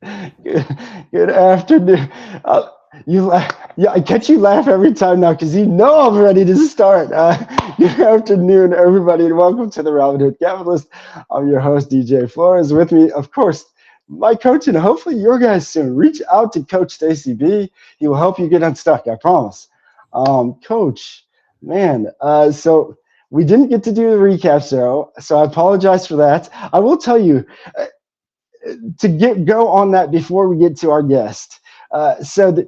Good, good afternoon. You laugh. Yeah, I catch you laugh every time now because you know I'm ready to start. Good afternoon, everybody, and welcome to the Robinhood Capitalists. I'm your host, DJ Flores. With me, of course, my coach, and hopefully your guys soon. Reach out to Coach Stacey B. He will help you get unstuck. I promise. Coach, man. So we didn't get to do the recap show, so I apologize for that. I will tell you. To go on that before we get to our guest. So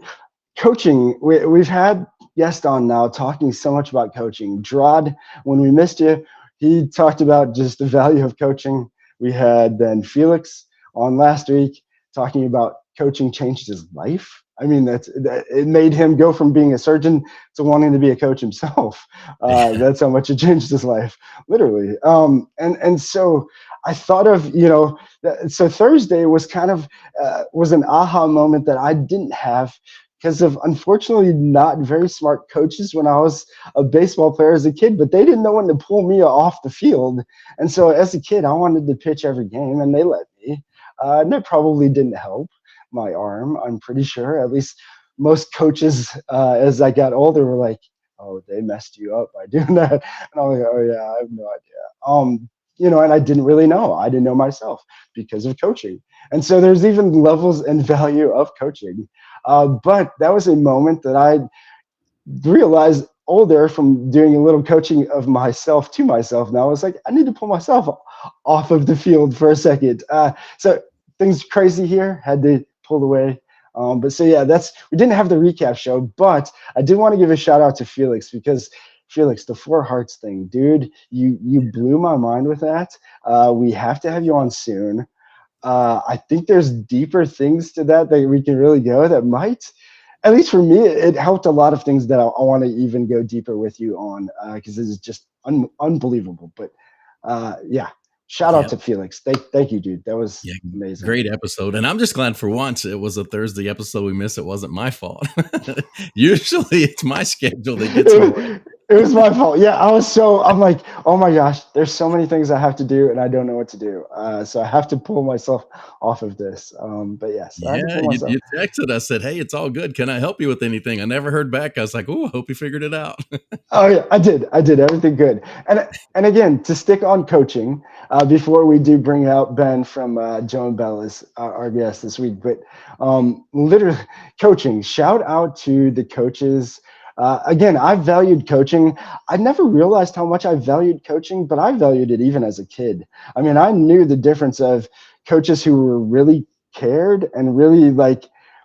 coaching, we've had guests on now talking so much about coaching. Drod, when we missed you, he talked about just the value of coaching. We had then Felix on last week talking about coaching changed his life. I mean, it made him go from being a surgeon to wanting to be a coach himself. That's how much it changed his life, literally. And so I thought of, so Thursday was kind of was an aha moment that I didn't have because of unfortunately not very smart coaches when I was a baseball player as a kid, but they didn't know when to pull me off the field. And so as a kid, I wanted to pitch every game, and they let me. And that probably didn't help my arm, I'm pretty sure. At least most coaches, as I got older, were like, "Oh, they messed you up by doing that." And I'm like, "Oh yeah, I have no idea." And I didn't really know. I didn't know myself because of coaching. And so there's even levels and value of coaching. But that was a moment that I realized older from doing a little coaching of myself to myself. Now I was like, I need to pull myself off of the field for a second. So things crazy here, had to pull away. But so yeah, we didn't have the recap show, but I did want to give a shout out to Felix because Felix, the Four Hearts thing, dude, you blew my mind with that. We have to have you on soon. I think there's deeper things to that we can really go that might, at least for me, it helped a lot of things that I want to even go deeper with you on because this is just unbelievable. But yeah, shout out Yep. to Felix. Thank you, dude. That was Yeah. amazing. Great episode. And I'm just glad for once it was a Thursday episode we missed. It wasn't my fault. Usually it's my schedule that gets in the way. It was my fault. Yeah, I'm like, oh my gosh, there's so many things I have to do and I don't know what to do. So I have to pull myself off of this. But yes, I had to Yeah. pull You, myself. you texted us, said, "Hey, it's all good. Can I help you with anything?" I never heard back. I was like, "Oh, I hope you figured it out." Oh yeah, I did. I did everything good. And again, to stick on coaching, before we do bring out Ben from Joe and Bella's our guest this week, but literally coaching. Shout out to the coaches. Again, I valued coaching. I never realized how much I valued coaching, but I valued it even as a kid. I mean, I knew the difference of coaches who were really cared and really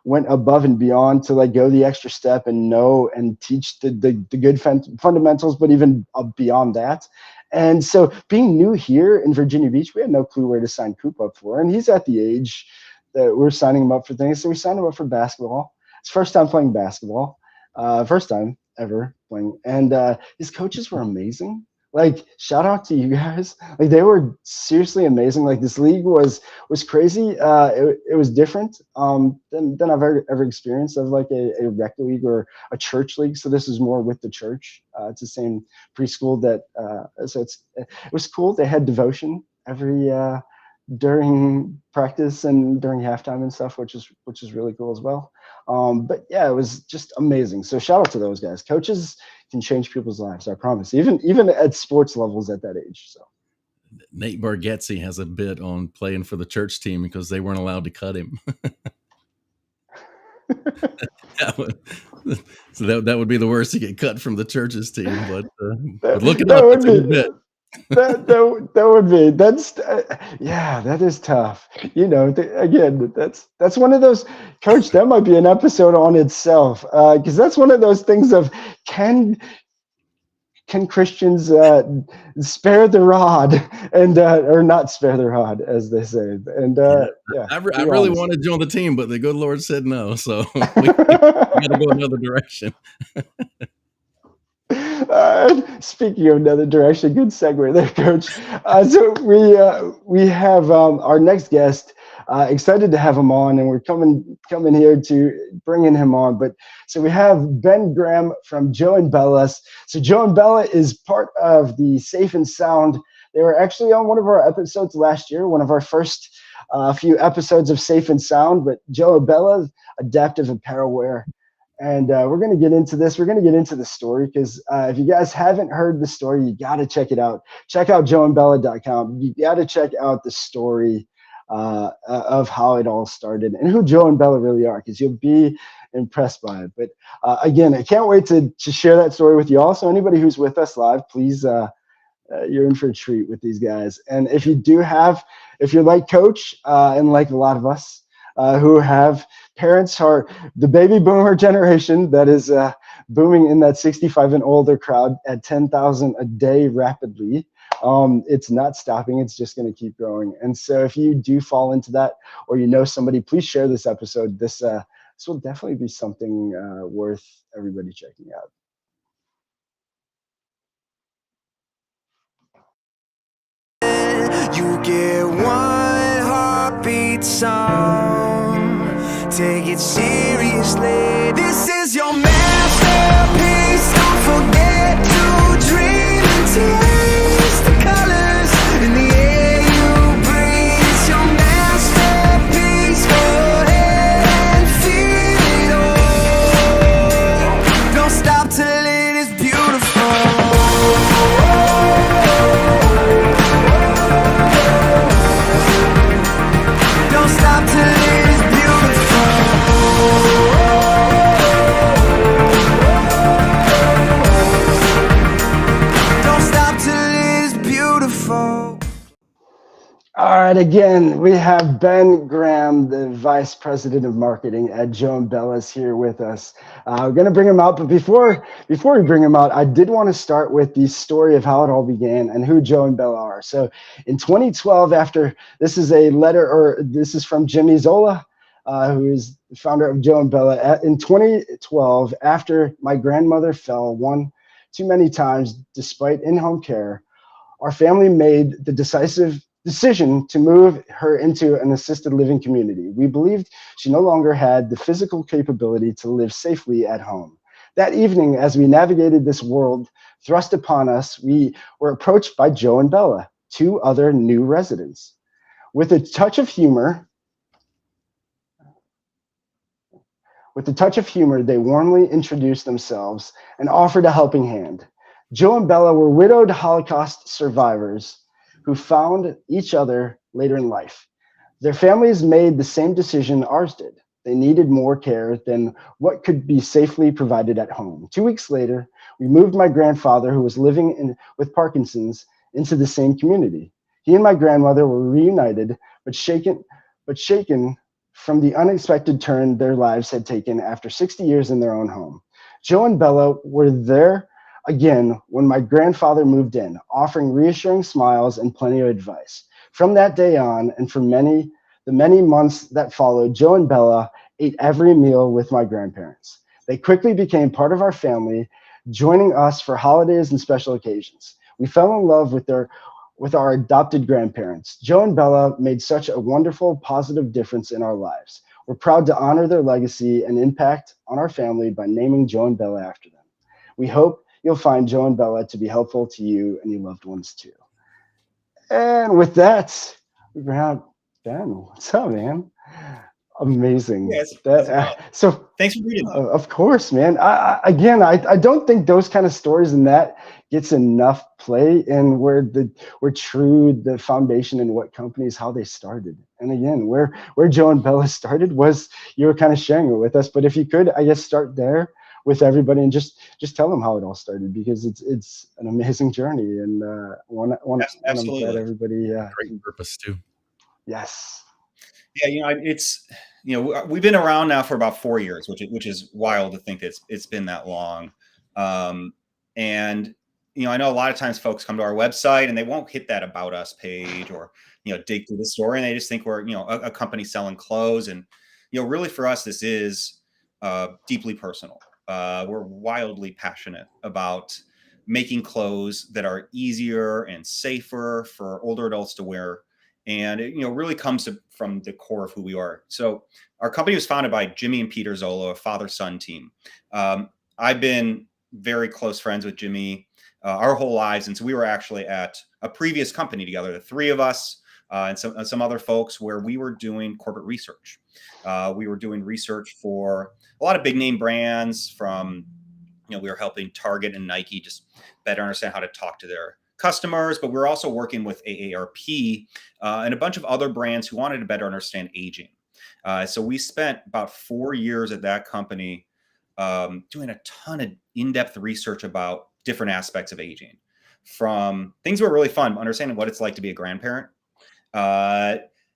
went above and beyond to go the extra step and know and teach the good fundamentals, but even beyond that. And so being new here in Virginia Beach, we had no clue where to sign Coop up for. And he's at the age that we're signing him up for things. So we signed him up for basketball. It's first time playing basketball, first time ever playing. And his coaches were amazing. Shout out to you guys. They were seriously amazing. This league was crazy. It was different than I've ever experienced of a rec league or a church league. So this is more with the church. It's the same preschool so it was cool. They had devotion every during practice and during halftime and stuff, which is really cool as well. But yeah, it was just amazing. So shout out to those guys. Coaches can change people's lives, I promise. Even at sports levels at that age. So Nate Bargatze has a bit on playing for the church team because they weren't allowed to cut him. So that would be the worst to get cut from the church's team. But look it that up. would It's a good be bit. that would be yeah, that is tough. Again, that's one of those, coach, that might be an episode on itself, because that's one of those things of can Christians spare the rod and or not spare the rod, as they say. And Yeah, yeah, I be really honest. wanted you on the team, but the good Lord said no. So we got to go another direction. Speaking of another direction, good segue there, Coach. So we have our next guest. Excited to have him on, and we're coming here to bringing him on. But so we have Ben Graham from Joe and Bella's. So Joe and Bella is part of the Safe and Sound. They were actually on one of our episodes last year, one of our first a few episodes of Safe and Sound, but Joe and Bella, adaptive apparel wear. And we're going to get into this. We're going to get into the story because if you guys haven't heard the story, you got to check it out. Check out joeandbella.com. You got to check out the story of how it all started and who Joe and Bella really are, because you'll be impressed by it. But again, I can't wait to share that story with you all. So anybody who's with us live, please, you're in for a treat with these guys. And if you do have, if you're like Coach and like a lot of us who have parents who are the baby boomer generation that is booming in that 65 and older crowd at 10,000 a day rapidly, it's not stopping. It's just going to keep growing. And so if you do fall into that, or you know somebody, please share this episode. This will definitely be something worth everybody checking out. You get one heartbeat song. Take it seriously. This is your masterpiece. Don't forget to dream and taste the colors in the air you breathe. It's your masterpiece. Go ahead and feel it all. Don't stop till it is beautiful. Don't stop till it is beautiful. Don't stop till it is beautiful. All right, again, we have Ben Graham, the Vice President of Marketing at Joe and Bella's, here with us. We're going to bring him out, but before we bring him out, I did want to start with the story of how it all began and who Joe and Bella are. So in 2012, this is from Jimmy Zola, who is the founder of Joe and Bella. In 2012, after my grandmother fell one too many times despite in-home care, our family made the decisive decision to move her into an assisted living community. We believed she no longer had the physical capability to live safely at home. That evening, as we navigated this world thrust upon us, we were approached by Joe and Bella, two other new residents. With a touch of humor, they warmly introduced themselves and offered a helping hand. Joe and Bella were widowed Holocaust survivors who found each other later in life. Their families made the same decision ours did. They needed more care than what could be safely provided at home. 2 weeks later, we moved my grandfather, who was living with Parkinson's, into the same community. He and my grandmother were reunited, but shaken from the unexpected turn their lives had taken after 60 years in their own home. Joe and Bella were there again when my grandfather moved in, offering reassuring smiles and plenty of advice. From that day on, and for the many months that followed, Joe and Bella ate every meal with my grandparents. They quickly became part of our family, joining us for holidays and special occasions. We fell in love with our adopted grandparents. Joe and Bella made such a wonderful, positive difference in our lives. We're proud to honor their legacy and impact on our family by naming Joe and Bella after them. We hope you'll find Joe and Bella to be helpful to you and your loved ones too. And with that, we have Ben. What's up, man? Amazing. Yes. So Thanks for reading that. of course, man. I don't think those kind of stories and that gets enough play in where the foundation and what companies, how they started. And again, where Joe and Bella started was you were kind of sharing it with us. But if you could, I guess, start there with everybody and just tell them how it all started, because it's an amazing journey, and I'm glad everybody. Great purpose too. Yes. Yeah, we've been around now for about 4 years, which is wild to think that it's been that long. And I know a lot of times folks come to our website and they won't hit that About Us page or dig through the story, and they just think we're a company selling clothes. And really for us, this is deeply personal. We're wildly passionate about making clothes that are easier and safer for older adults to wear. And it really comes from the core of who we are. So our company was founded by Jimmy and Peter Zola, a father-son team. I've been very close friends with Jimmy our whole lives. And so we were actually at a previous company together, the three of us. and some other folks where we were doing corporate research. We were doing research for a lot of big name brands from, we were helping Target and Nike just better understand how to talk to their customers, but we're also working with AARP and a bunch of other brands who wanted to better understand aging. So we spent about 4 years at that company doing a ton of in-depth research about different aspects of aging, from things that were really fun, understanding what it's like to be a grandparent,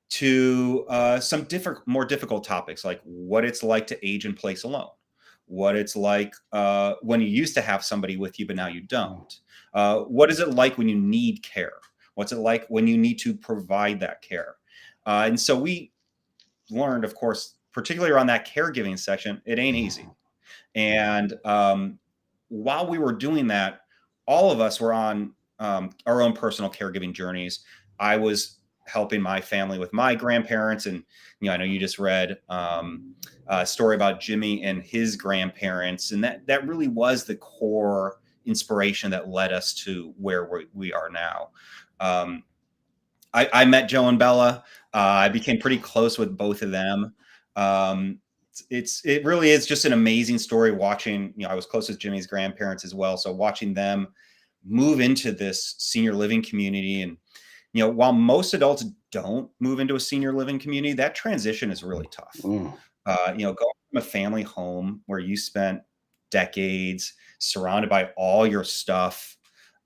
to some different, more difficult topics, like what it's like to age in place alone, what it's like when you used to have somebody with you, but now you don't. What is it like when you need care? What's it like when you need to provide that care? And so we learned, of course, particularly around that caregiving section, it ain't easy. And while we were doing that, all of us were on our own personal caregiving journeys. I was helping my family with my grandparents. And, I know you just read a story about Jimmy and his grandparents. And that really was the core inspiration that led us to where we are now. I met Joe and Bella. I became pretty close with both of them. It really is just an amazing story watching, I was close with Jimmy's grandparents as well. So watching them move into this senior living community, and, while most adults don't move into a senior living community, that transition is really tough. Going from a family home where you spent decades surrounded by all your stuff,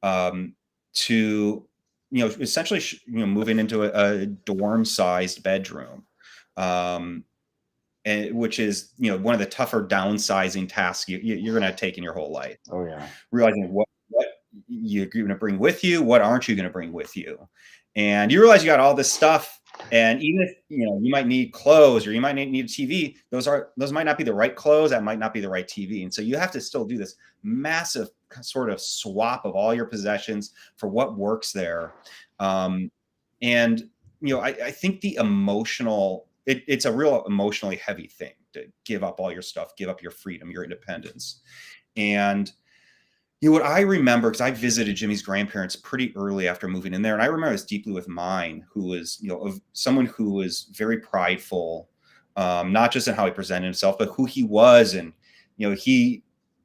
to, essentially, moving into a dorm-sized bedroom, and which is, one of the tougher downsizing tasks you're going to take in your whole life. Oh yeah. Realizing what you're going to bring with you, what aren't you going to bring with you, and you realize you got all this stuff. And even if you might need clothes, or you might need a TV, those might not be the right clothes. That might not be the right TV, and so you have to still do this massive sort of swap of all your possessions for what works there. And I think the emotional. It's a real emotionally heavy thing to give up all your stuff, give up your freedom, your independence. And what I remember, because I visited Jimmy's grandparents pretty early after moving in there, and I remember this deeply with mine, who was, of someone who was very prideful, not just in how he presented himself, but who he was. And, he,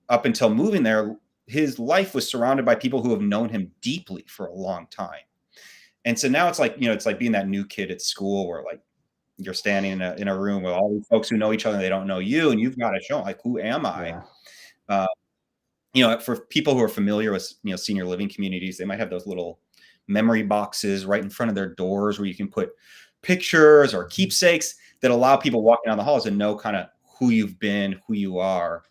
up until moving there, his life was surrounded by people who have known him deeply for a long time. And so now it's like, it's like being that new kid at school where, like, you're standing in a room with all these folks who know each other and they don't know you, and you've got to show, like, who am I? For people who are familiar with, senior living communities, they might have those little memory boxes right in front of their doors where you can put pictures or keepsakes that allow people walking down the halls to know kind of who you've been, who you are.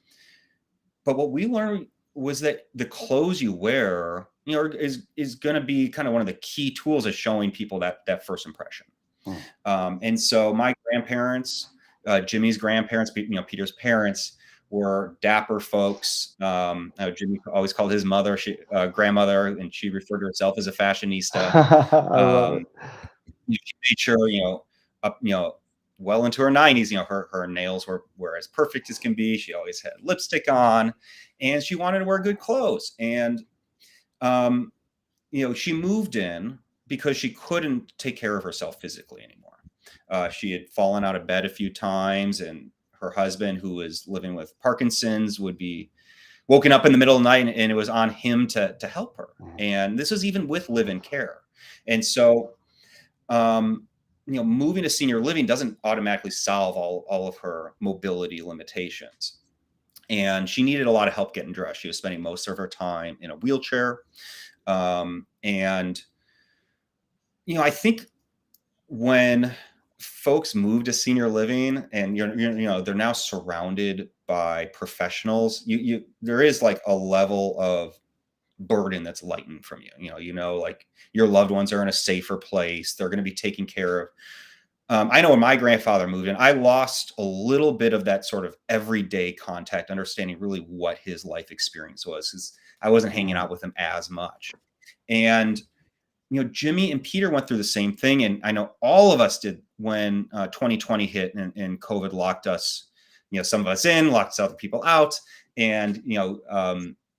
But what we learned was that the clothes you wear, is going to be kind of one of the key tools of showing people that first impression. And so my grandparents, Jimmy's grandparents, Peter's parents, were dapper folks. Jimmy always called his mother grandmother, and she referred to herself as a fashionista. She made sure, up, well into her 90s, her nails were as perfect as can be. She always had lipstick on, and she wanted to wear good clothes. And, she moved in because she couldn't take care of herself physically anymore. She had fallen out of bed a few times, and her husband, who was living with Parkinson's, would be woken up in the middle of the night, and it was on him to help her. And this was even with live-in care. And so, moving to senior living doesn't automatically solve all of her mobility limitations. And she needed a lot of help getting dressed. She was spending most of her time in a wheelchair. I think when folks move to senior living and they're now surrounded by professionals, there is like a level of burden that's lightened from you. Like your loved ones are in a safer place. They're going to be taken care of. I know when my grandfather moved in, I lost a little bit of that sort of everyday contact, understanding really what his life experience was, because I wasn't hanging out with him as much. And Jimmy and Peter went through the same thing. And I know all of us did when 2020 hit and COVID locked us, some of us in, locked other people out. And,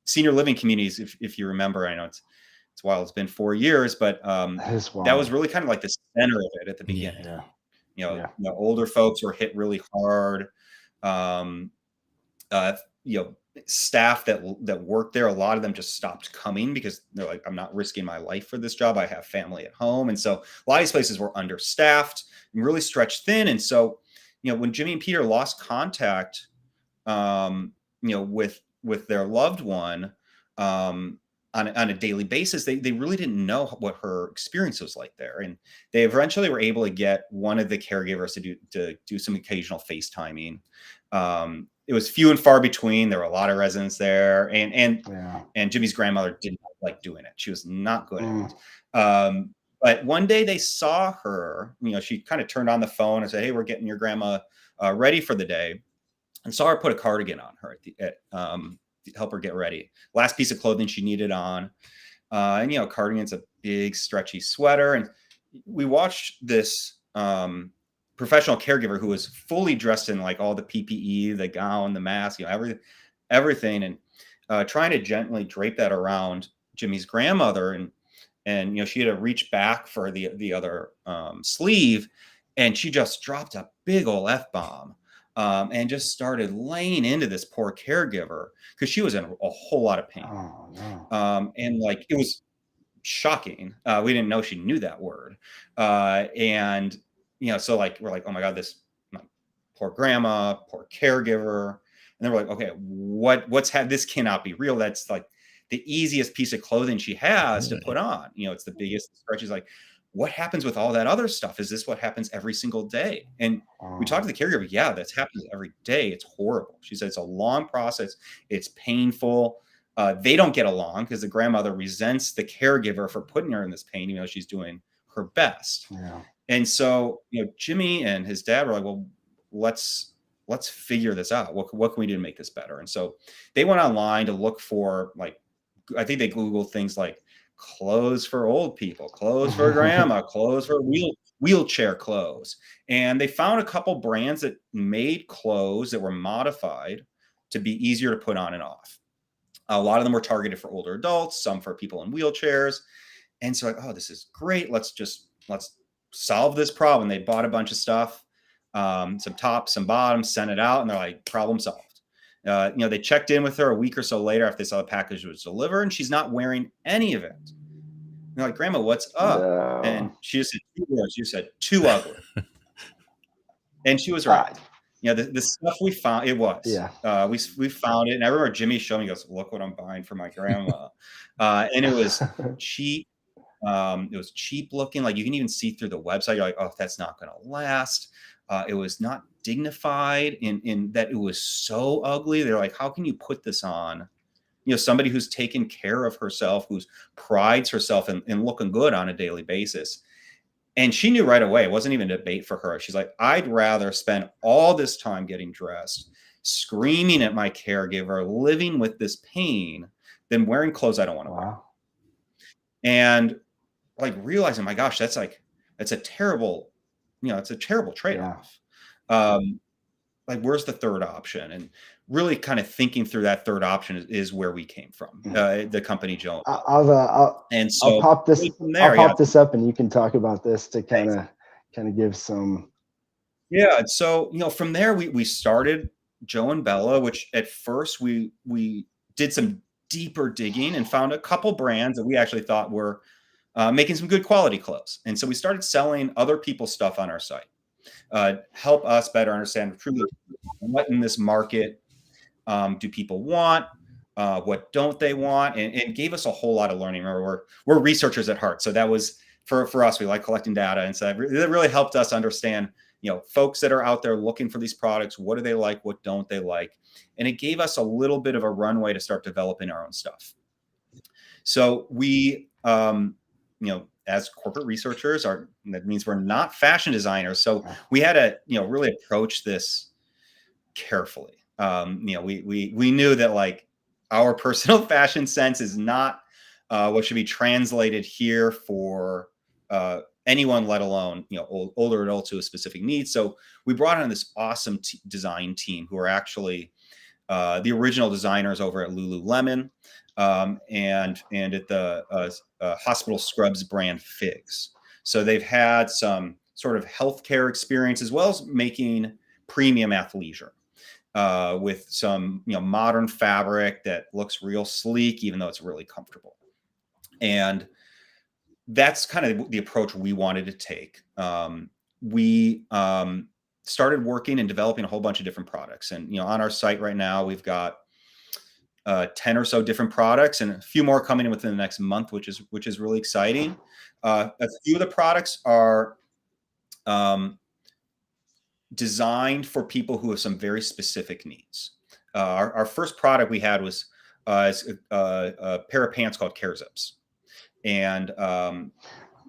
senior living communities, if you remember, I know it's while it's been 4 years, but that was really kind of like the center of it at the beginning. The older folks were hit really hard. Staff that worked there, a lot of them just stopped coming because they're like, I'm not risking my life for this job. I have family at home. And so a lot of these places were understaffed and really stretched thin. And so, when Jimmy and Peter lost contact, with their loved one, on a daily basis, they really didn't know what her experience was like there. And they eventually were able to get one of the caregivers to do some occasional FaceTiming. It was few and far between. There were a lot of residents there, and Jimmy's grandmother didn't like doing it. She was not good at it. But one day they saw her, she kind of turned on the phone and said, "Hey, we're getting your grandma ready for the day," and saw her put a cardigan on her to help her get ready. Last piece of clothing she needed on. And cardigan's a big stretchy sweater. And we watched this professional caregiver who was fully dressed in like all the PPE, the gown, the mask, everything, and trying to gently drape that around Jimmy's grandmother. And she had to reach back for the other sleeve, and she just dropped a big old F-bomb. And just started laying into this poor caregiver because she was in a whole lot of pain. Oh, no. And like, it was shocking. We didn't know she knew that word. So like, we're like, oh my God, this poor grandma, poor caregiver. And then we're like, okay, this cannot be real. That's like the easiest piece of clothing she has to put on. It's the biggest stretch. She's like, what happens with all that other stuff? Is this what happens every single day? And we talked to the caregiver. Yeah, that's happening every day. It's horrible. She said it's a long process. It's painful. They don't get along because the grandmother resents the caregiver for putting her in this pain, even though she's doing her best. Yeah. And so, Jimmy and his dad were like, well, let's figure this out. What can we do to make this better? And so they went online to look for, like, I think they Googled things like clothes for old people, clothes for grandma, clothes for wheelchair clothes. And they found a couple brands that made clothes that were modified to be easier to put on and off. A lot of them were targeted for older adults, some for people in wheelchairs. And so like, oh, this is great. Let's solve this problem. They bought a bunch of stuff, some tops, some bottoms, sent it out, and they're like, problem solved. They checked in with her a week or so later after they saw the package was delivered, and she's not wearing any of it. They're like, Grandma, what's up? No. And she just said 2 words. You said, too ugly. And she was right. The stuff we found, it was. Yeah. We found it, and I remember Jimmy showed me, he goes, look what I'm buying for my grandma. And it was cheap. It was cheap looking. Like, you can even see through the website. You're like, oh, that's not going to last. It was not dignified in that it was so ugly. They're like, how can you put this on? Somebody who's taken care of herself, who's prides herself in looking good on a daily basis. And she knew right away, it wasn't even a debate for her. She's like, I'd rather spend all this time getting dressed, screaming at my caregiver, living with this pain, than wearing clothes I don't want to wear. And like realizing, my gosh, that's a terrible, it's a terrible trade-off. Yeah. Like, where's the third option? And really kind of thinking through that third option is where we came from, the company Joan. I'll pop this. I'll pop this up, and you can talk about this to kind of give some. Yeah. So from there we started Joe and Bella, which at first we did some deeper digging and found a couple brands that we actually thought were making some good quality clothes. And so we started selling other people's stuff on our site. Help us better understand truly what in this market do people want, what don't they want, and gave us a whole lot of learning. Remember, we're researchers at heart, so that was for us. We like collecting data, and so it really helped us understand, folks that are out there looking for these products. What do they like? What don't they like? And it gave us a little bit of a runway to start developing our own stuff. So we, as corporate researchers, that means we're not fashion designers. So we had to, really approach this carefully. We knew that like our personal fashion sense is not what should be translated here for anyone, let alone, older adults who have specific needs. So we brought on this awesome design team who are actually the original designers over at Lululemon. and at the hospital scrubs brand Figs. So they've had some sort of healthcare experience as well as making premium athleisure with some modern fabric that looks real sleek, even though it's really comfortable. And that's kind of the approach we wanted to take. We started working and developing a whole bunch of different products. And on our site right now, we've got 10 or so different products, and a few more coming in within the next month, which is really exciting. A few of the products are designed for people who have some very specific needs. Our first product we had was a pair of pants called caregivers, and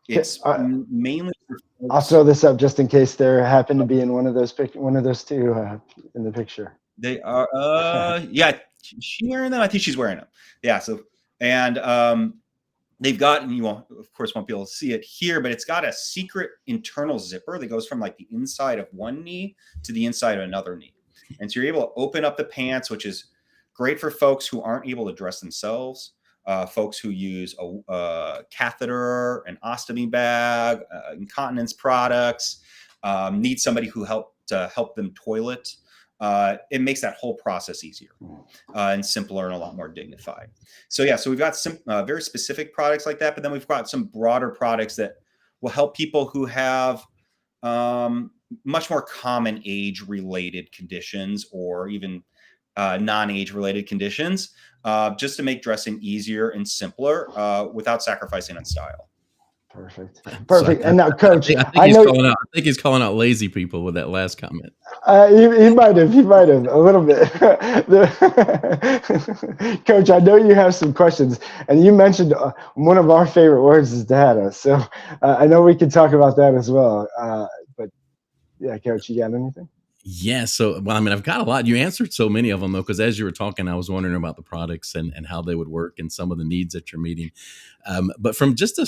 it's mainly. I'll throw this up just in case there happened to be in one of those two in the picture. They are, yeah. Is she wearing them? I think she's wearing them. Yeah. So, and they've got, and you won't be able to see it here, but it's got a secret internal zipper that goes from like the inside of one knee to the inside of another knee. And so you're able to open up the pants, which is great for folks who aren't able to dress themselves, folks who use a catheter, an ostomy bag, incontinence products, need somebody who help them toilet. It makes that whole process easier and simpler and a lot more dignified. So yeah, so we've got some very specific products like that, but then we've got some broader products that will help people who have much more common age-related conditions or even non-age-related conditions, just to make dressing easier and simpler without sacrificing on style. Perfect. And now, Coach, I think he's calling out lazy people with that last comment. He might have a little bit. Coach, I know you have some questions, and you mentioned one of our favorite words is data. So I know we can talk about that as well. But yeah, Coach, you got anything? Yeah. So, well, I mean, I've got a lot. You answered so many of them, though, because as you were talking, I was wondering about the products and how they would work and some of the needs that you're meeting. But from just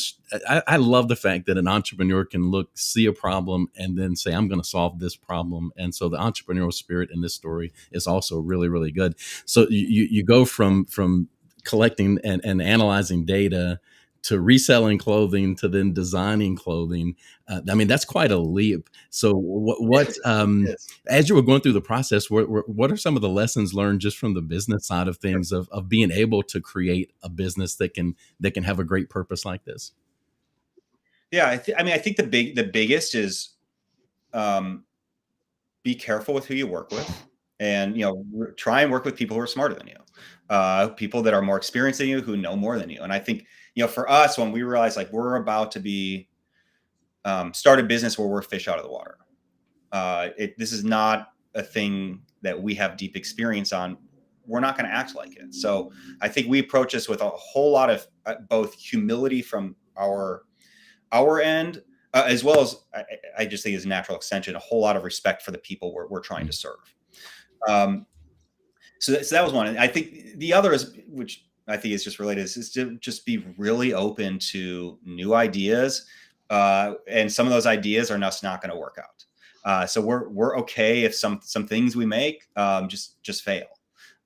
I love the fact that an entrepreneur can see a problem and then say, I'm going to solve this problem. And so the entrepreneurial spirit in this story is also really, really good. So you go from collecting and analyzing data to reselling clothing to then designing clothing. I mean, that's quite a leap. So what as you were going through the process, what are some of the lessons learned just from the business side of things of being able to create a business that can have a great purpose like this? Yeah. I think the biggest is be careful with who you work with, and, try and work with people who are smarter than you, people that are more experienced than you, who know more than you. And I think, for us, when we realized like we're about to start a business where we're fish out of the water, this is not a thing that we have deep experience on. We're not going to act like it. So I think we approach this with a whole lot of both humility from our end, as well as I just think is a natural extension, a whole lot of respect for the people we're trying to serve. So that was one. And I think the other is, which I think is just related, is to just be really open to new ideas. And some of those ideas are just not going to work out. So we're okay if some things we make just fail.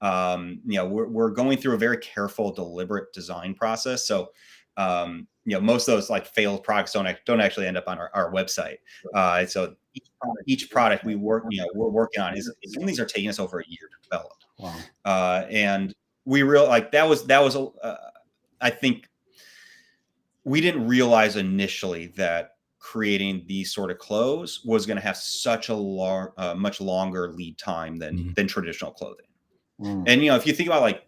We're going through a very careful, deliberate design process. So most of those like failed products don't actually end up on our website. So each product we're working on some of these are taking us over a year to develop. Wow. And we that was I think we didn't realize initially that creating these sort of clothes was going to have such a much longer lead time than traditional clothing. And if you think about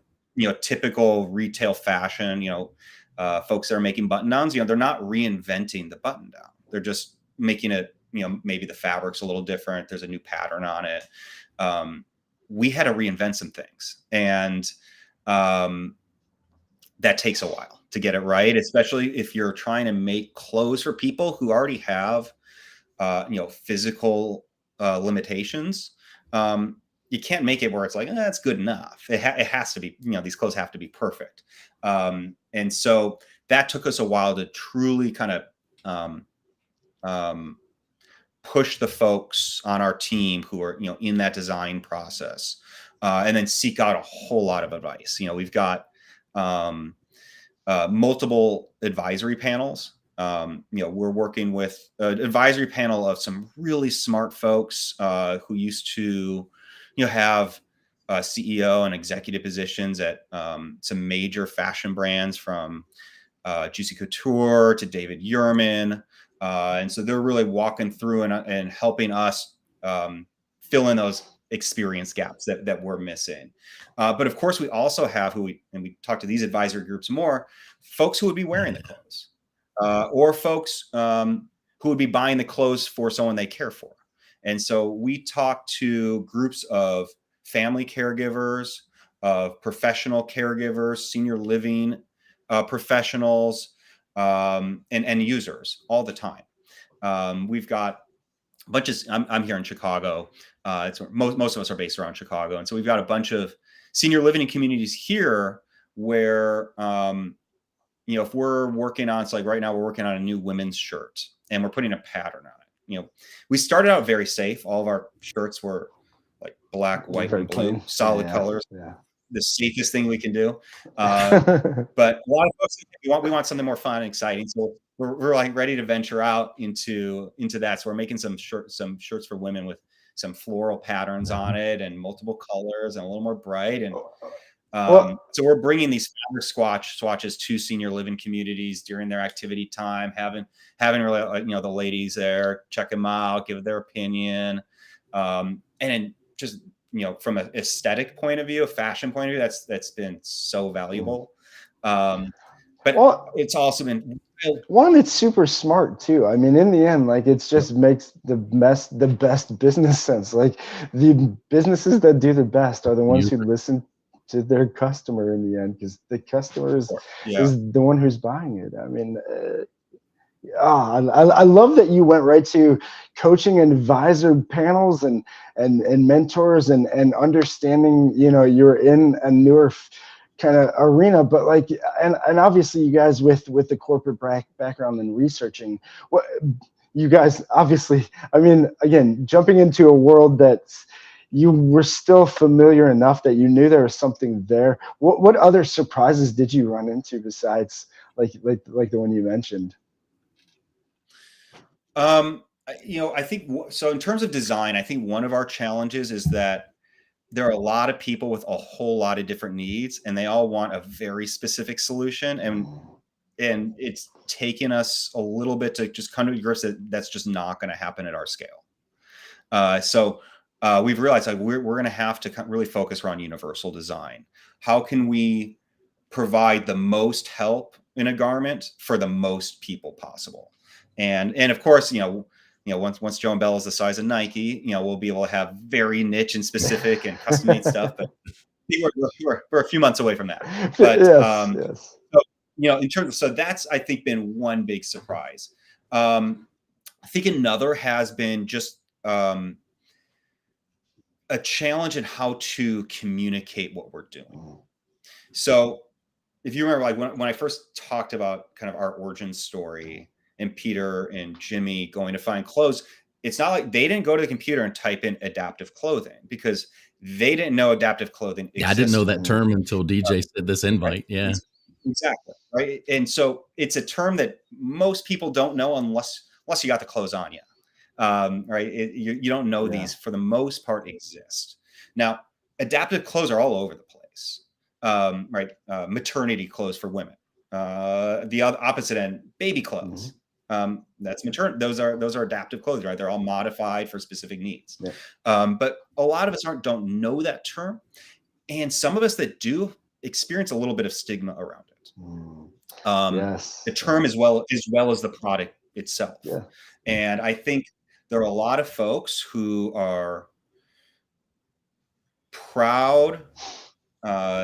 typical retail fashion, folks that are making button downs, they're not reinventing the button down. They're just making it, maybe the fabric's a little different. There's a new pattern on it. We had to reinvent some things, and that takes a while to get it right, especially if you're trying to make clothes for people who already have, physical limitations. You can't make it where it's like, that's good enough. It has to be, these clothes have to be perfect. And so that took us a while to truly kind of push the folks on our team who are, in that design process, and then seek out a whole lot of advice. We've got multiple advisory panels. We're working with an advisory panel of some really smart folks who used to, have CEO and executive positions at some major fashion brands, from Juicy Couture to David Yurman. And so they're really walking through and helping us fill in those experience gaps that we're missing. But of course, we also have we talk to these advisory groups more, folks who would be wearing the clothes, or folks who would be buying the clothes for someone they care for. And so we talk to groups of family caregivers, of professional caregivers, senior living professionals, and users all the time. We've got a bunch of, I'm here in Chicago. It's most of us are based around Chicago. And so we've got a bunch of senior living communities here where, if we're working on, so like right now we're working on a new women's shirt and we're putting a pattern on it. We started out very safe. All of our shirts were like black, white, and blue, solid colors. Yeah. The safest thing we can do. But a lot of folks, we want something more fun and exciting. So we're like ready to venture out into that. So we're making some shirts for women with some floral patterns on it and multiple colors and a little more bright. And so we're bringing these fabric swatches to senior living communities during their activity time, having really, the ladies there check them out, give their opinion, and then just, from an aesthetic point of view, a fashion point of view, that's been so valuable. But it's also been it's super smart too. I mean, in the end, like, it just makes the best business sense. Like, the businesses that do the best are the ones who listen to their customer in the end, because the customer is the one who's buying it. I mean, I love that you went right to coaching and advisor panels and mentors and understanding, you're in a newer kind of arena, but like, and obviously you guys with the corporate background and researching, what you guys obviously, I mean, again, jumping into a world that's, you were still familiar enough that you knew there was something there. What other surprises did you run into besides like the one you mentioned? I think so. In terms of design, I think one of our challenges is that there are a lot of people with a whole lot of different needs, and they all want a very specific solution. And it's taken us a little bit to just come to grips that that's just not going to happen at our scale. So we've realized like we're going to have to really focus around universal design. How can we provide the most help in a garment for the most people possible? And of course, once Joe and Bella is the size of Nike, we'll be able to have very niche and specific and custom made stuff. But we're a few months away from that. But yes. So, so that's, I think, been one big surprise. I think another has been just a challenge in how to communicate what we're doing. So if you remember, like when I first talked about kind of our origin story, and Peter and Jimmy going to find clothes, it's not like they didn't go to the computer and type in adaptive clothing, because they didn't know adaptive clothing existed. Yeah, I didn't know that term until DJ said this invite. Right? Yeah, exactly. Right. And so it's a term that most people don't know unless you got the clothes on you. Right. You don't know these, for the most part, exist. Now, adaptive clothes are all over the place. Right. Maternity clothes for women. The other opposite end, baby clothes. That's maternal. Those are adaptive clothes, right? They're all modified for specific needs. But a lot of us don't know that term, and some of us that do experience a little bit of stigma around it. The term as well as the product itself. And I think there are a lot of folks who are proud,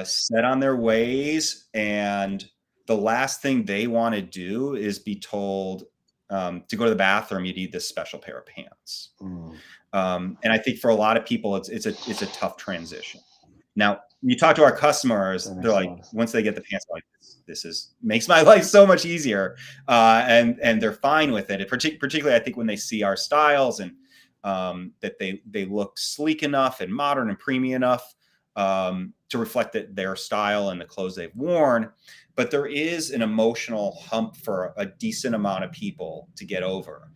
set on their ways, and the last thing they want to do is be told to go to the bathroom, you need this special pair of pants. And I think for a lot of people, it's a tough transition. Now, you talk to our customers, they're like, once they get the pants, like, this makes my life so much easier, and they're fine with it. Particularly, I think when they see our styles and that they look sleek enough and modern and premium enough, to reflect their style and the clothes they've worn. But there is an emotional hump for a decent amount of people to get over.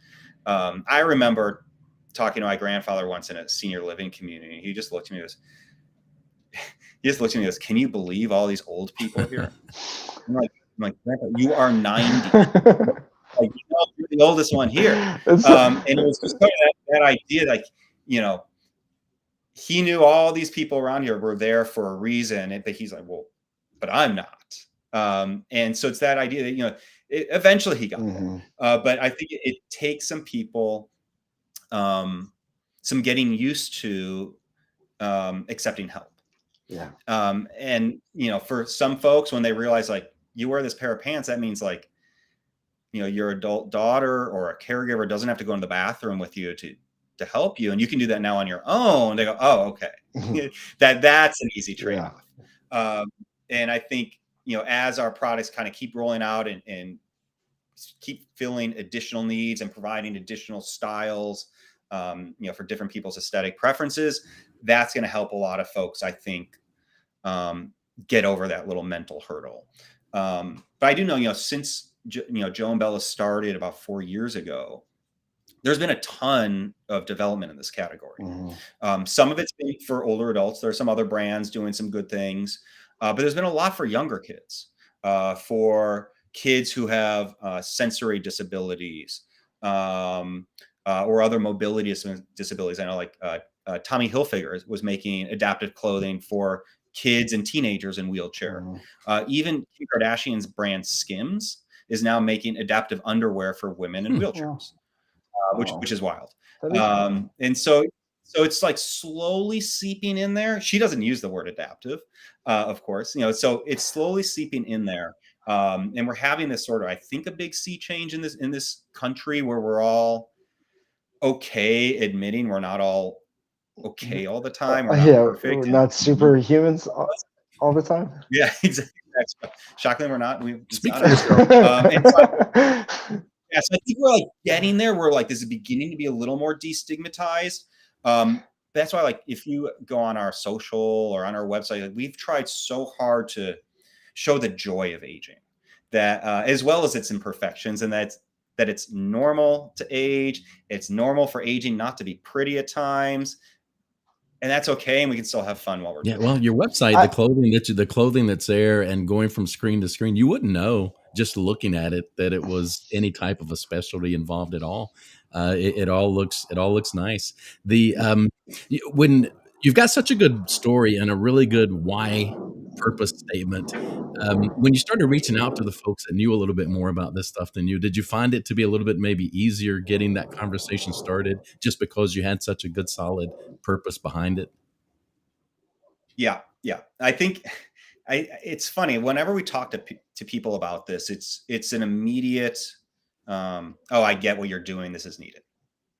I remember talking to my grandfather once in a senior living community. He just looked at me and goes, "Can you believe all these old people here?" I'm like, "Grandpa, you are 90. Like, you're the oldest one here." And it was just kind of that idea, like, he knew all these people around here were there for a reason, but he's like, "Well, but I'm not." And so it's that idea that, eventually he got there. But I think it takes some people, some getting used to accepting help. Yeah. And, for some folks, when they realize, like, you wear this pair of pants, that means, like, your adult daughter or a caregiver doesn't have to go in the bathroom with you to help you, and you can do that now on your own. They go, "Oh, okay." That's an easy trade-off. And I think, as our products kind of keep rolling out and keep filling additional needs and providing additional styles, for different people's aesthetic preferences, that's going to help a lot of folks, I think, get over that little mental hurdle. But I do know, since, Joe and Bella started about 4 years ago, there's been a ton of development in this category. Some of it's been for older adults. There are some other brands doing some good things, but there's been a lot for younger kids, for kids who have sensory disabilities, or other mobility disabilities. I know, like, Tommy Hilfiger was making adaptive clothing for kids and teenagers in wheelchair. Even Kim Kardashian's brand Skims is now making adaptive underwear for women in wheelchairs, which is wild. And so it's like slowly seeping in there. She doesn't use the word adaptive, of course, so it's slowly seeping in there. And we're having this sort of, I think, a big sea change in this country, where we're all okay admitting we're not all okay all the time. We're not perfect. We're not superhumans all the time. Yeah, exactly. Shockingly, we're not. Speak for yourself. Yeah, so I think we're, like, getting there. We're, like, this is beginning to be a little more destigmatized. That's why, like, if you go on our social or on our website, like, we've tried so hard to show the joy of aging, that as well as its imperfections, and that it's normal to age. It's normal for aging not to be pretty at times, and that's okay. And we can still have fun while we're doing it. Well, your website, the clothing that's there, and going from screen to screen, you wouldn't know just looking at it that it was any type of a specialty involved at all. It all looks nice. When you've got such a good story and a really good why purpose statement, when you started reaching out to the folks that knew a little bit more about this stuff than you, did you find it to be a little bit maybe easier getting that conversation started, just because you had such a good solid purpose behind it? Yeah. I think it's funny, whenever we talk to people about this, it's an immediate, "Oh, I get what you're doing. This is needed."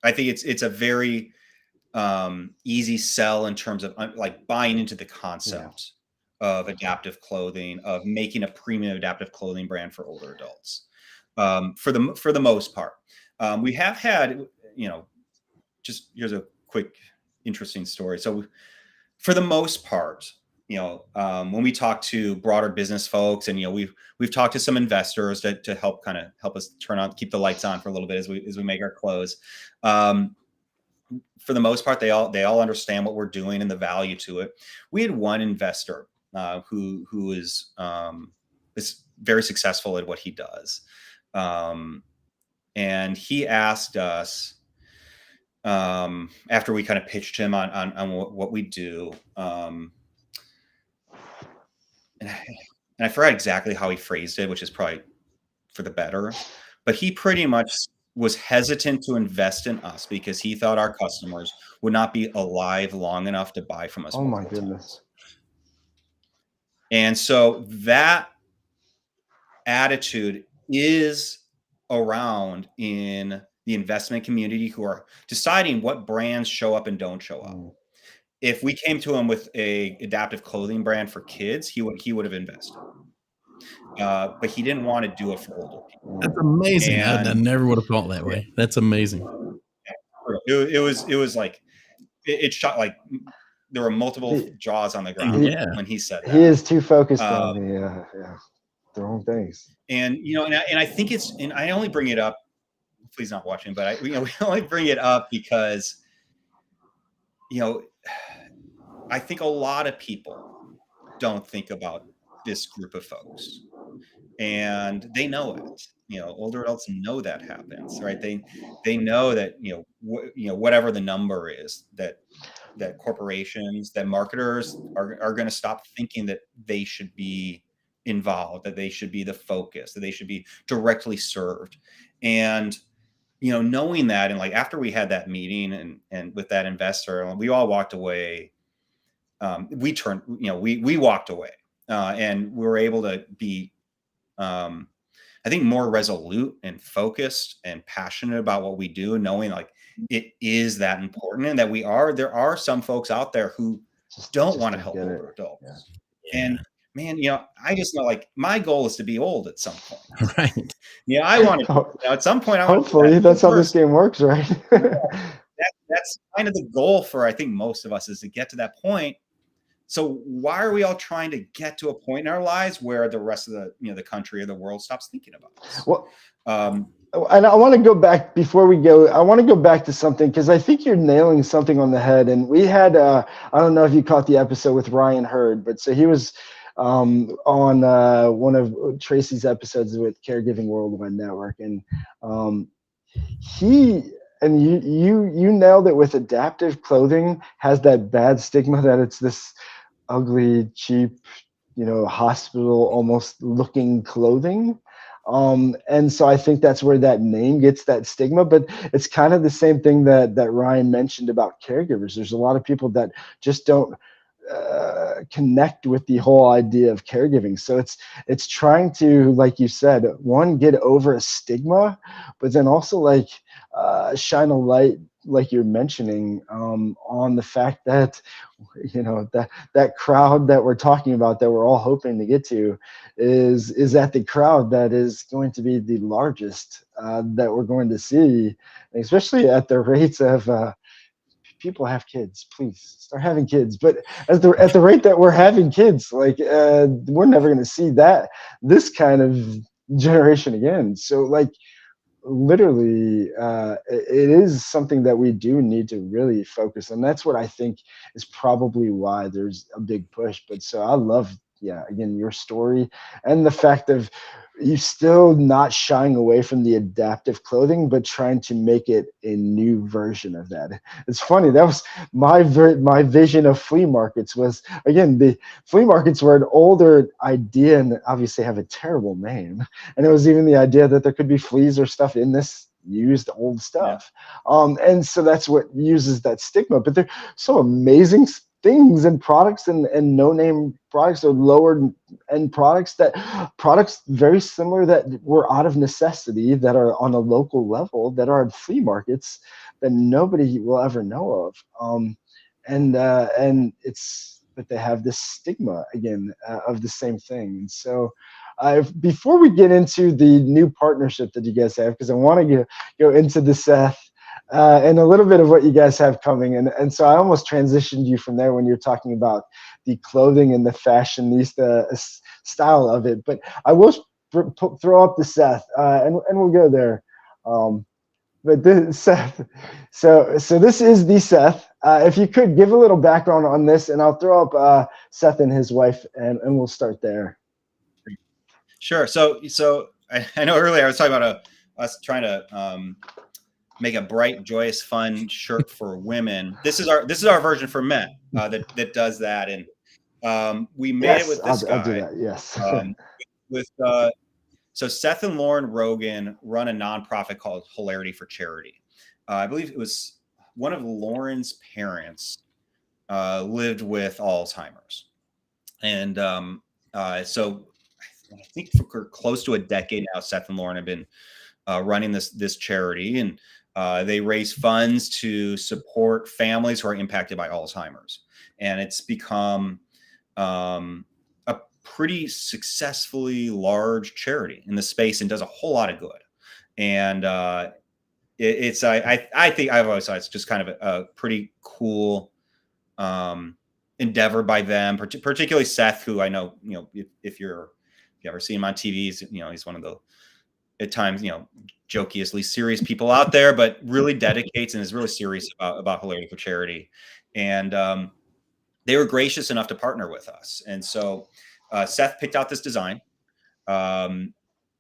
I think it's a very easy sell in terms of, like, buying into the concept of adaptive clothing, of making a premium adaptive clothing brand for older adults. For the most part, we have had, just here's a quick interesting story. So for the most part, when we talk to broader business folks, and we've talked to some investors to help us keep the lights on for a little bit as we make our clothes. For the most part, they all understand what we're doing and the value to it. We had one investor who is very successful at what he does, and he asked us, after we kind of pitched him on what we do, and I forgot exactly how he phrased it, which is probably for the better, but he pretty much was hesitant to invest in us because he thought our customers would not be alive long enough to buy from us. Oh my goodness. And so that attitude is around in the investment community, who are deciding what brands show up and don't show up. If we came to him with a adaptive clothing brand for kids, he would have invested. But he didn't want to do it for older people. That's amazing. I never would have thought that way. That's amazing. It was like, it shot, like, there were multiple jaws on the ground when he said that. He is too focused on the wrong things. And and I think and I only bring it up. Please not watching, but we only bring it up because I think a lot of people don't think about this group of folks, and they know it. Older adults know that happens, right? They know that whatever the number is, that corporations, that marketers are going to stop thinking that they should be involved, that they should be the focus, that they should be directly served. And knowing that, and like after we had that meeting and with that investor, we all walked away. We walked away, and we were able to be, I think, more resolute and focused and passionate about what we do, knowing like it is that important, and that there are some folks out there who don't want to help older adults. Yeah. And man, I just know, like, my goal is to be old at some point. Right. I want to, at some point, hopefully that's how this game works, right? That's kind of the goal for, I think, most of us, is to get to that point. So why are we all trying to get to a point in our lives where the rest of the country or the world stops thinking about this? Well, and I want to go back before we go. I want to go back to something, because I think you're nailing something on the head. And we had, I don't know if you caught the episode with Ryan Hurd, but so he was on one of Tracy's episodes with Caregiving Worldwide Network, and you nailed it with adaptive clothing has that bad stigma that it's this ugly, cheap, hospital almost looking clothing. And so I think that's where that name gets that stigma, but it's kind of the same thing that Ryan mentioned about caregivers. There's a lot of people that just don't connect with the whole idea of caregiving. So it's trying to, like you said, one, get over a stigma, but then also like shine a light, like you're mentioning, on the fact that that crowd that we're talking about, that we're all hoping to get to, is that the crowd that is going to be the largest that we're going to see, especially at the rates of people have kids. Please start having kids. But at the rate that we're having kids, like we're never going to see this kind of generation again. So like, literally, it is something that we do need to really focus on. That's what I think is probably why there's a big push. But so I love, again, your story and the fact of you still not shying away from the adaptive clothing, but trying to make it a new version of that. It's funny, that was my vision of flea markets. Was, again, the flea markets were an older idea and obviously have a terrible name. And it was even the idea that there could be fleas or stuff in this used old stuff. Yeah. And so that's what uses that stigma. But they're so amazing things and products and no-name products or lower end products very similar that were out of necessity, that are on a local level, that are at flea markets that nobody will ever know of. And it's that they have this stigma again of the same thing. And so before we get into the new partnership that you guys have, because I want to go into the Seth and a little bit of what you guys have coming. And so I almost transitioned you from there when you're talking about the clothing and the fashionista style of it. But I will throw up the Seth, and we'll go there. But this Seth, so this is the Seth. If you could give a little background on this, and I'll throw up Seth and his wife, and we'll start there. Sure. So I know earlier I was talking about us trying to make a bright, joyous, fun shirt for women. This is our version for men that does that, and we made it with this guy. I'll do that. Yes. So Seth and Lauren Rogan run a nonprofit called Hilarity for Charity. I believe it was one of Lauren's parents lived with Alzheimer's, and so I think for close to a decade now, Seth and Lauren have been running this charity, and they raise funds to support families who are impacted by Alzheimer's. And it's become a pretty successfully large charity in the space and does a whole lot of good. And I think I've always thought it's just kind of a pretty cool endeavor by them, particularly Seth, who I know, if you ever see him on TV, he's one of the, at times, jokingly serious people out there, but really dedicates and is really serious about Hilarity for Charity. And they were gracious enough to partner with us. And so Seth picked out this design.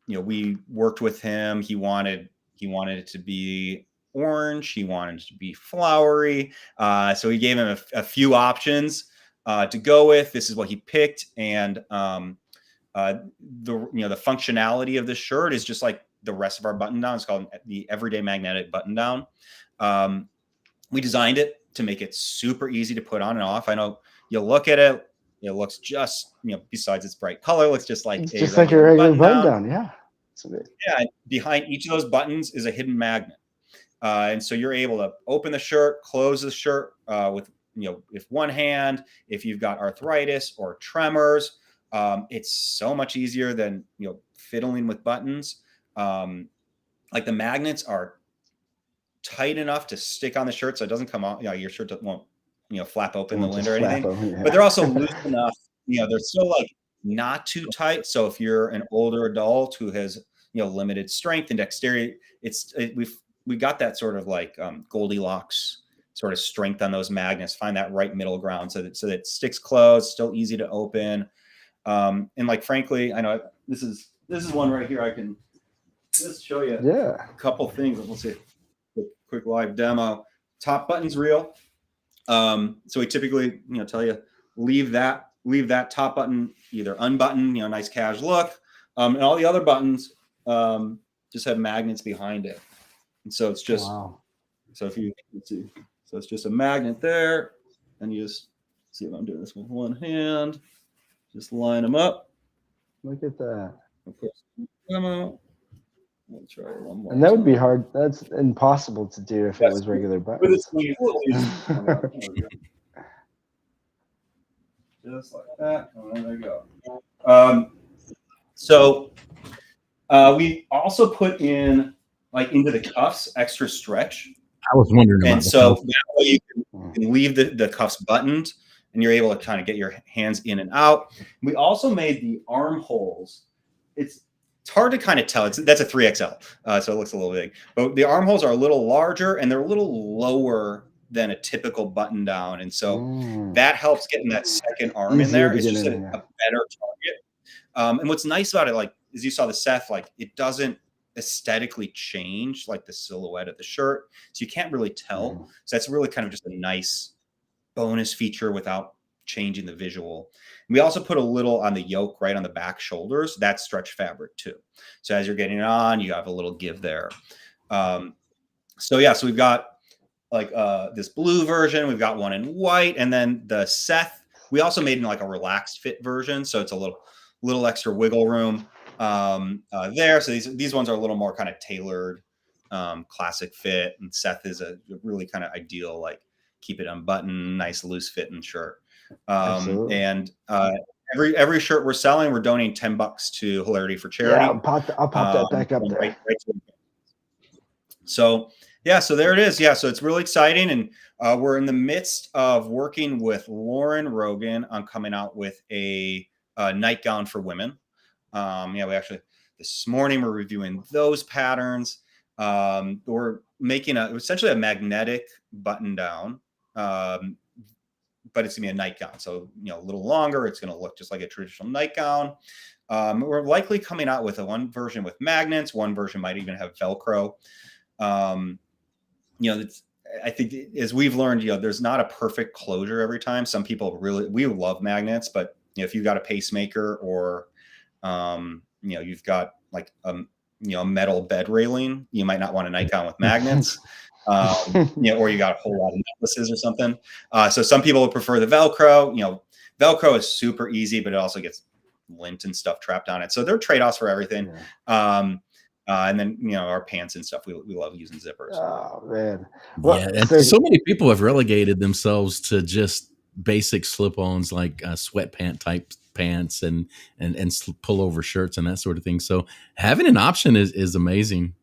We worked with him. He wanted it to be orange. He wanted it to be flowery. So he gave him a few options to go with. This is what he picked. And the functionality of this shirt is just like the rest of our button down. It's called the Everyday Magnetic Button Down. We designed it to make it super easy to put on and off. I know you'll look at it. It looks just, besides its bright color, looks just like a regular button down. Yeah. Yeah. Behind each of those buttons is a hidden magnet. And so you're able to open the shirt, close the shirt with, if one hand, if you've got arthritis or tremors, it's so much easier than, fiddling with buttons. Like the magnets are tight enough to stick on the shirt so it doesn't come off. Your shirt won't, flap open the lid or anything. But they're also loose enough. They're still like not too tight. So if you're an older adult who has, limited strength and dexterity, we got that sort of like Goldilocks sort of strength on those magnets. Find that right middle ground so that it sticks closed, still easy to open. And like, frankly, I know this is one right here. I can just show you a couple things. We'll see a quick live demo. Top button's real. So we typically, tell you, leave that top button either unbuttoned, nice casual look. And all the other buttons just have magnets behind it. And so it's just, so if you see, so it's just a magnet there, and you just see if I'm doing this with one hand, just line them up. Look at that. Demo. We'll try one more. And that would be hard. That's impossible to do if it was regular buttons. Just like that. Oh, there you go. So we also put in, like, into the cuffs, extra stretch. I was wondering about and so that way you can leave the cuffs buttoned, and you're able to kind of get your hands in and out. We also made the armholes. It's hard to kind of tell. That's a 3XL, so it looks a little big. But the armholes are a little larger, and they're a little lower than a typical button down. And so that helps getting that second arm in there. It's just a better target. And what's nice about it, like, as you saw the Seth, like, it doesn't aesthetically change like the silhouette of the shirt, so you can't really tell. So that's really kind of just a nice bonus feature without changing the visual. And we also put a little on the yoke right on the back shoulders. That's stretch fabric too, so as you're getting it on, you have a little give there. So we've got like this blue version, we've got one in white, and then the Seth we also made in like a relaxed fit version, so it's a little extra wiggle room there. So these ones are a little more kind of tailored, classic fit, and Seth is a really kind of ideal, like, keep it unbuttoned, nice loose fitting shirt. And every shirt we're selling, we're donating $10 to Hilarity for Charity. Yeah, I'll pop that back up there. Right so there it is. So it's really exciting, and we're in the midst of working with Lauren Rogan on coming out with a nightgown for women. We actually, this morning, we're reviewing those patterns. We're making essentially a magnetic button down, but it's gonna be a nightgown. So, a little longer. It's gonna look just like a traditional nightgown. We're likely coming out with one version with magnets. One version might even have Velcro. I think, as we've learned, there's not a perfect closure every time. Some people we love magnets, but if you've got a pacemaker, or you've got like a metal bed railing, you might not want a nightgown with magnets. Or you got a whole lot of necklaces or something. So some people would prefer the Velcro. Velcro is super easy, but it also gets lint and stuff trapped on it. So there are trade-offs for everything. And then, our pants and stuff, we love using zippers. Oh, man. And so many people have relegated themselves to just basic slip-ons, like sweatpant type pants and pullover shirts and that sort of thing. So having an option is amazing.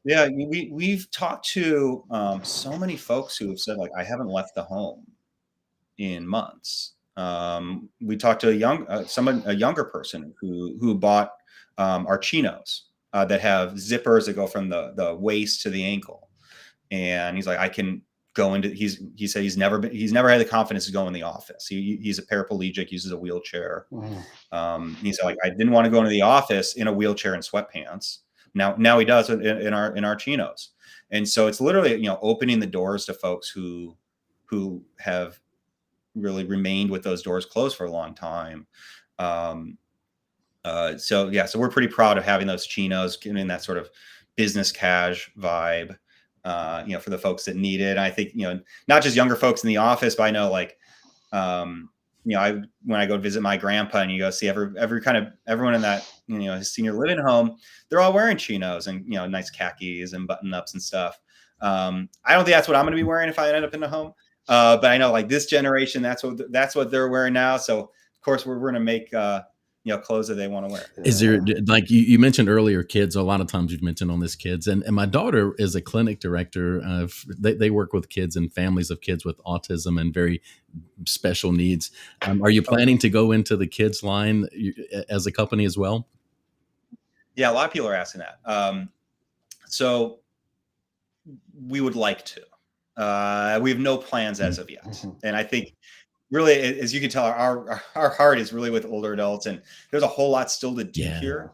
Yeah, we've talked to so many folks who have said, like, I haven't left the home in months. We talked to a younger person who bought our chinos that have zippers that go from the waist to the ankle, and he's like, I can go into. He said he's never had the confidence to go in the office. He's a paraplegic, uses a wheelchair. He's like, I didn't want to go into the office in a wheelchair and sweatpants. Now he does it in our chinos, and so it's literally opening the doors to folks who have really remained with those doors closed for a long time. So we're pretty proud of having those chinos, giving that sort of business cash vibe, for the folks that need it. I think, not just younger folks in the office, but I know when I go visit my grandpa and you go see everyone in that, his senior living home, they're all wearing chinos and, nice khakis and button ups and stuff. I don't think that's what I'm going to be wearing if I end up in the home. But I know this generation, that's what they're wearing now. So of course we're going to make, clothes that they want to wear. Is there, like you mentioned earlier, kids, a lot of times you've mentioned on this kids, and my daughter is a clinic director. They work with kids and families of kids with autism and very special needs. Are you planning to go into the kids line as a company as well? Yeah, a lot of people are asking that. So we would like to. We have no plans as of yet. And I think really, as you can tell, our heart is really with older adults, and there's a whole lot still to do here.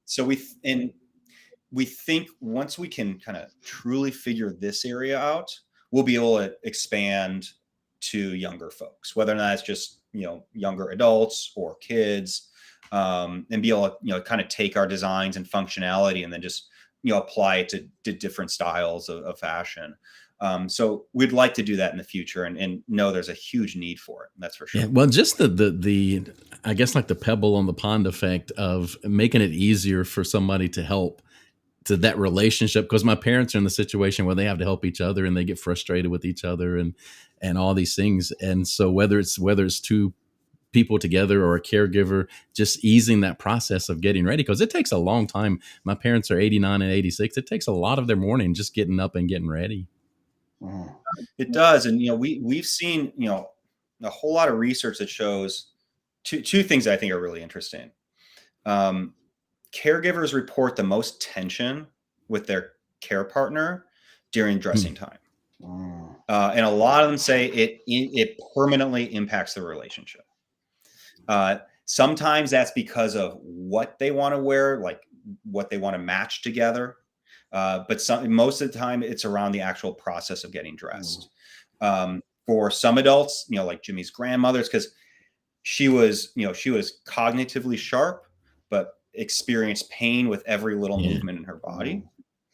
So we think once we can kind of truly figure this area out, we'll be able to expand to younger folks, whether or not it's just, younger adults or kids, and be able to, kind of take our designs and functionality and then just, apply it to different styles of fashion. So we'd like to do that in the future, and know there's a huge need for it. That's for sure. Yeah, well, just the I guess like the pebble on the pond effect of making it easier for somebody to help to that relationship, because my parents are in the situation where they have to help each other and they get frustrated with each other and all these things. And so whether it's two people together or a caregiver, just easing that process of getting ready, because it takes a long time. My parents are 89 and 86. It takes a lot of their morning just getting up and getting ready. It does. And, we've seen, a whole lot of research that shows two things that I think are really interesting. Caregivers report the most tension with their care partner during dressing time. And a lot of them say it permanently impacts the relationship. Sometimes that's because of what they want to wear, like what they want to match together. But most of the time it's around the actual process of getting dressed. For some adults, like Jimmy's grandmother's, because she was cognitively sharp, but experienced pain with every little movement in her body.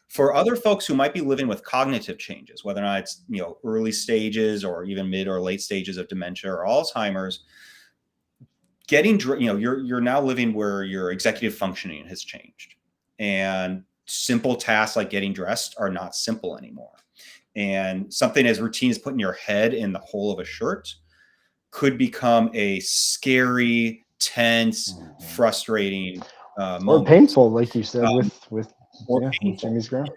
For other folks who might be living with cognitive changes, whether or not it's, early stages or even mid or late stages of dementia or Alzheimer's, getting, you're now living where your executive functioning has changed, and simple tasks like getting dressed are not simple anymore. And something as routine as putting your head in the hole of a shirt could become a scary, tense, frustrating moment. Or painful, like you said, with Jimmy's grandma.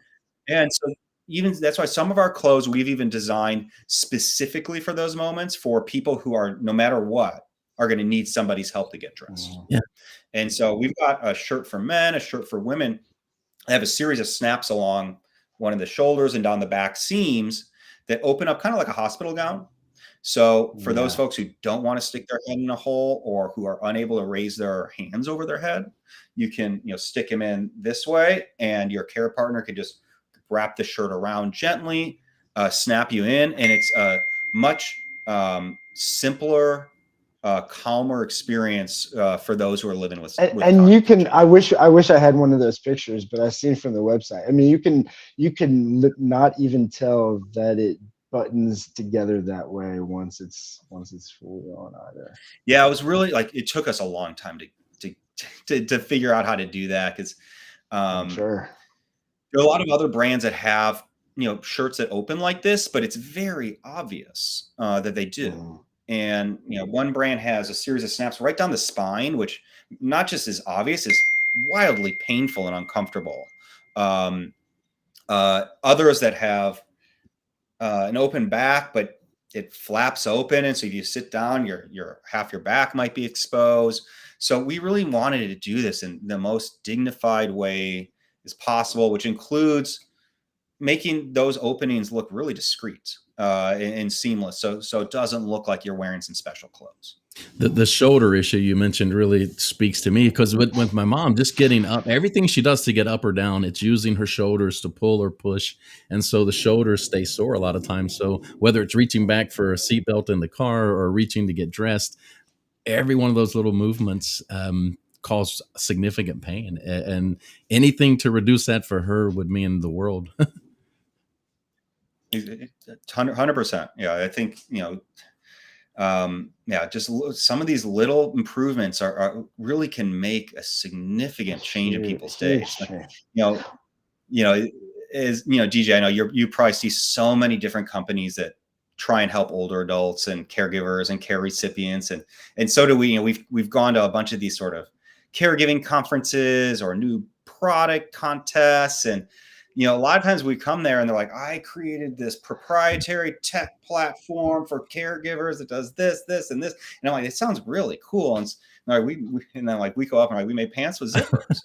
And so even that's why some of our clothes we've even designed specifically for those moments, for people who are, no matter what, are going to need somebody's help to get dressed. And so we've got a shirt for men, a shirt for women. I have a series of snaps along one of the shoulders and down the back seams that open up kind of like a hospital gown. So for those folks who don't want to stick their head in a hole, or who are unable to raise their hands over their head, you can, stick them in this way, and your care partner can just wrap the shirt around gently, snap you in, and it's a much simpler, calmer experience for those who are living with and you can, I wish I had one of those pictures, but I've seen from the website. I mean, you can not even tell that it buttons together that way once it's fully on either. Yeah, it was really it took us a long time to figure out how to do that, because sure, there are a lot of other brands that have shirts that open like this, but it's very obvious that they do. And one brand has a series of snaps right down the spine, which not just is obvious, is wildly painful and uncomfortable. Others that have an open back, but it flaps open, and so if you sit down, your half your back might be exposed. So we really wanted to do this in the most dignified way as possible, which includes making those openings look really discreet and seamless, so it doesn't look like you're wearing some special clothes. The shoulder issue you mentioned really speaks to me, because with my mom, just getting up, everything she does to get up or down, it's using her shoulders to pull or push. And so the shoulders stay sore a lot of times. So whether it's reaching back for a seatbelt in the car or reaching to get dressed, every one of those little movements cause significant pain. And anything to reduce that for her would mean the world. 100%. Yeah, I think, just some of these little improvements are really can make a significant change in people's days. DJ, I know you probably see so many different companies that try and help older adults and caregivers and care recipients, and so do we. We've gone to a bunch of these sort of caregiving conferences or new product contests, and a lot of times we come there and they're like, I created this proprietary tech platform for caregivers that does this, this, and this. And I'm like, it sounds really cool. And then we go up and we made pants with zippers.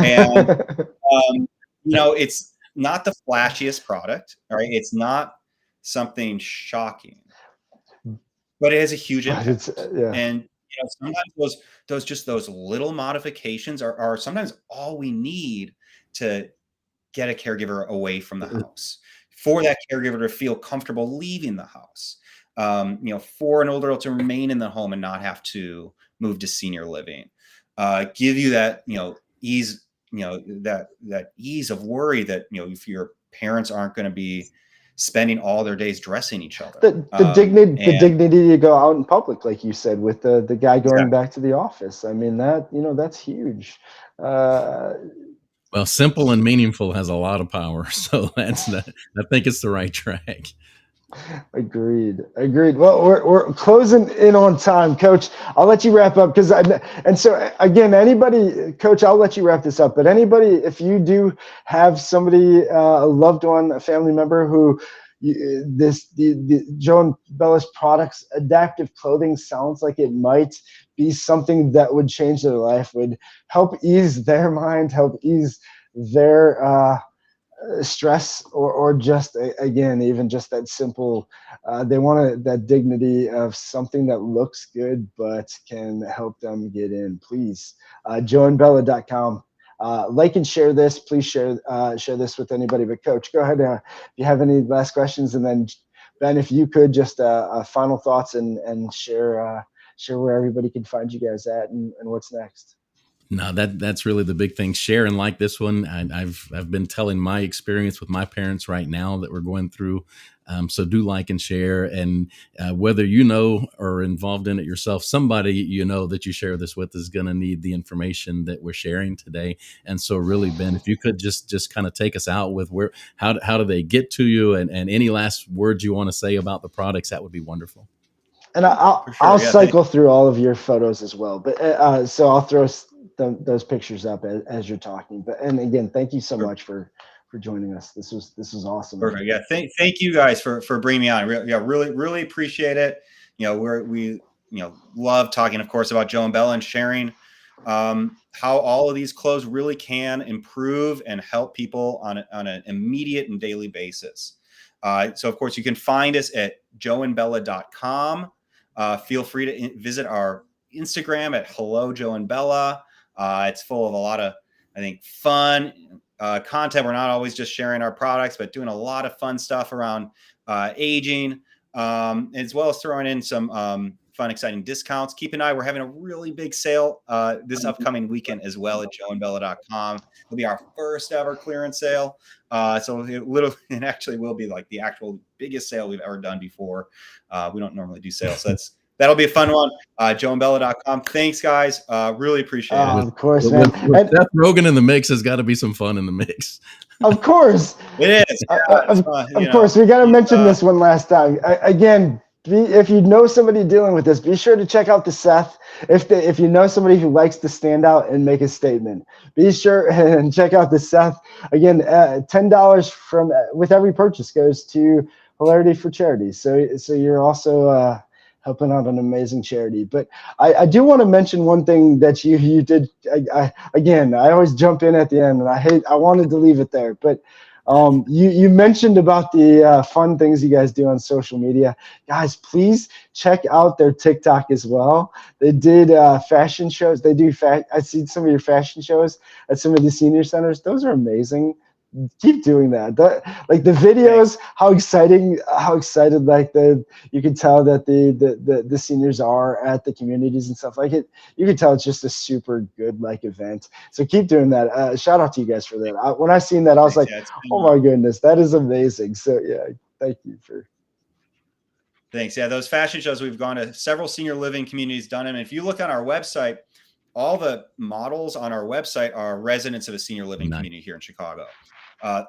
And, it's not the flashiest product, right? It's not something shocking, but it has a huge impact. And, sometimes those little modifications are sometimes all we need to get a caregiver away from the house, for that caregiver to feel comfortable leaving the house, for an older adult to remain in the home and not have to move to senior living, give you that, ease, that ease of worry that, if your parents aren't going to be spending all their days dressing each other. The dignity to go out in public, like you said, with the guy going back to the office. I mean, that's huge. Well, simple and meaningful has a lot of power. So I think it's the right track. Agreed. Well, we're closing in on time, Coach. I'll let you wrap up so again, anybody, Coach, I'll let you wrap this up. But anybody, if you do have somebody, a loved one, a family member who the Joe and Bella's products, adaptive clothing sounds like it might be something that would change their life, would help ease their mind, help ease their stress, or just, again, even just that simple, they want that dignity of something that looks good but can help them get in. Please, joeandbella.com. Like and share this. Please share this with anybody. But Coach, go ahead. If you have any last questions, and then Ben, if you could just final thoughts and share where everybody can find you guys at and what's next. No, that's really the big thing. Share and like this one. I've been telling my experience with my parents right now that we're going through. So do like and share. And whether or involved in it yourself, somebody that you share this with is going to need the information that we're sharing today. And so really, Ben, if you could just kind of take us out with how do they get to you, and any last words you want to say about the products, that would be wonderful. And I'll cycle through all of your photos as well. But so I'll throw those pictures up as you're talking. And again, thank you so much for joining us. This was awesome. Perfect. Yeah. Thank you guys for bringing me on. Really appreciate it. We love talking, of course, about Joe and Bella and sharing how all of these clothes really can improve and help people on an immediate and daily basis. So of course you can find us at joeandbella.com. Feel free to visit our Instagram at Hello Joe and Bella. It's full of a lot of, I think, fun content. We're not always just sharing our products, but doing a lot of fun stuff around aging, as well as throwing in some fun, exciting discounts. Keep an eye. We're having a really big sale this upcoming weekend as well at joeandbella.com. It'll be our first ever clearance sale. So it actually will be like the actual biggest sale we've ever done before. We don't normally do sales. So that'll be a fun one. joeandbella.com. Thanks, guys. Really appreciate it. Of course, man. With Seth Rogen in the mix, has got to be some fun in the mix. Of course. It is. Of course. We got to mention this one last time. Again, if you know somebody dealing with this, be sure to check out the Seth. If you know somebody who likes to stand out and make a statement, be sure and check out the Seth. Again, $10 from with every purchase goes to Hilarity for Charity. So you're also helping out an amazing charity. But I do want to mention one thing that you did. Again, I always jump in at the end, and I wanted to leave it there, but you mentioned about the fun things you guys do on social media. Guys, please check out their TikTok as well. They did fashion shows. They do I see some of your fashion shows at some of the senior centers. Those are amazing. Keep doing that. Like the videos, how excited like you can tell that the seniors are at the communities and stuff like it. You can tell it's just a super good like event. So keep doing that. Shout out to you guys for that. When I seen that, I was like, oh my goodness, that is amazing. So yeah, thank you for. Thanks. Yeah, those fashion shows, we've gone to several senior living communities, done them. And if you look on our website, all the models on our website are residents of a senior living community here in Chicago.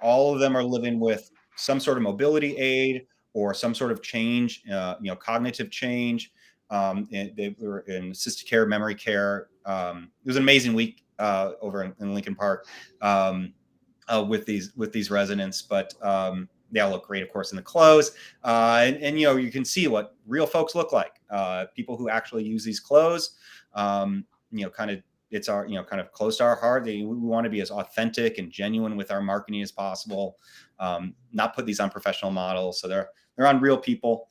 All of them are living with some sort of mobility aid or some sort of change, cognitive change. And they were in assisted care, memory care. It was an amazing week over in Lincoln Park with these residents. But they all look great, of course, in the clothes. And you can see what real folks look like. People who actually use these clothes. It's our, kind of close to our heart. We want to be as authentic and genuine with our marketing as possible. Not put these on professional models. So they're on real people.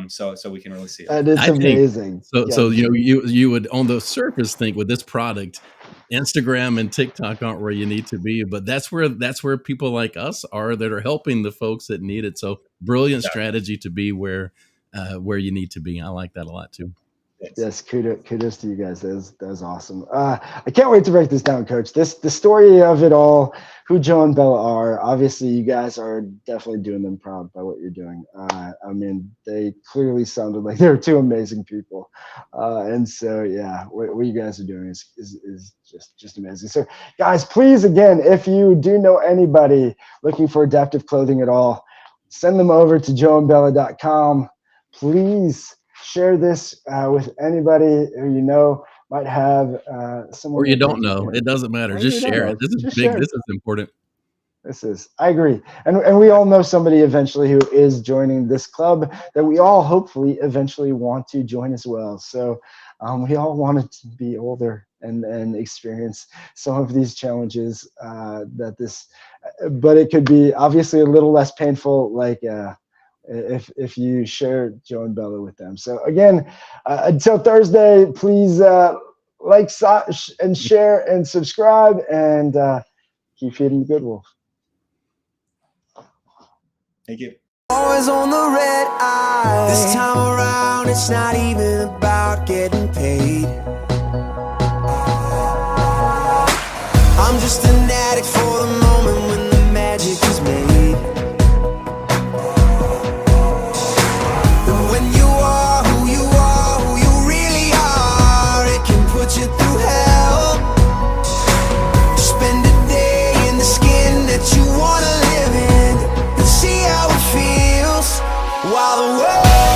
So we can really see it. And it's amazing. So you would on the surface think with this product, Instagram and TikTok aren't where you need to be, but that's where people like us are that are helping the folks that need it. So brilliant strategy to be where you need to be. I like that a lot too. Yes, kudos to you guys. That was awesome. I can't wait to break this down, Coach. The story of it all, who Joe and Bella are. Obviously, you guys are definitely doing them proud by what you're doing. I mean, they clearly sounded like they were two amazing people, and so yeah, what you guys are doing is just amazing. So, guys, please again, if you do know anybody looking for adaptive clothing at all, send them over to joeandbella.com. Please. Share this with anybody who you know might have someone. Or you don't know. It doesn't matter. Just share it. This is big. This is important. I agree. And we all know somebody eventually who is joining this club that we all hopefully eventually want to join as well. So we all want to be older and experience some of these challenges but it could be obviously a little less painful, like if you share Joe and Bella with them. So again, until Thursday, please like and share and subscribe and keep feeding the good wolf. Thank you. Always on the red eye. This time around, it's not even about getting paid. I'm just an addict for the moment when the magic is made. You through hell. Spend a day in the skin that you wanna live in and see how it feels while the world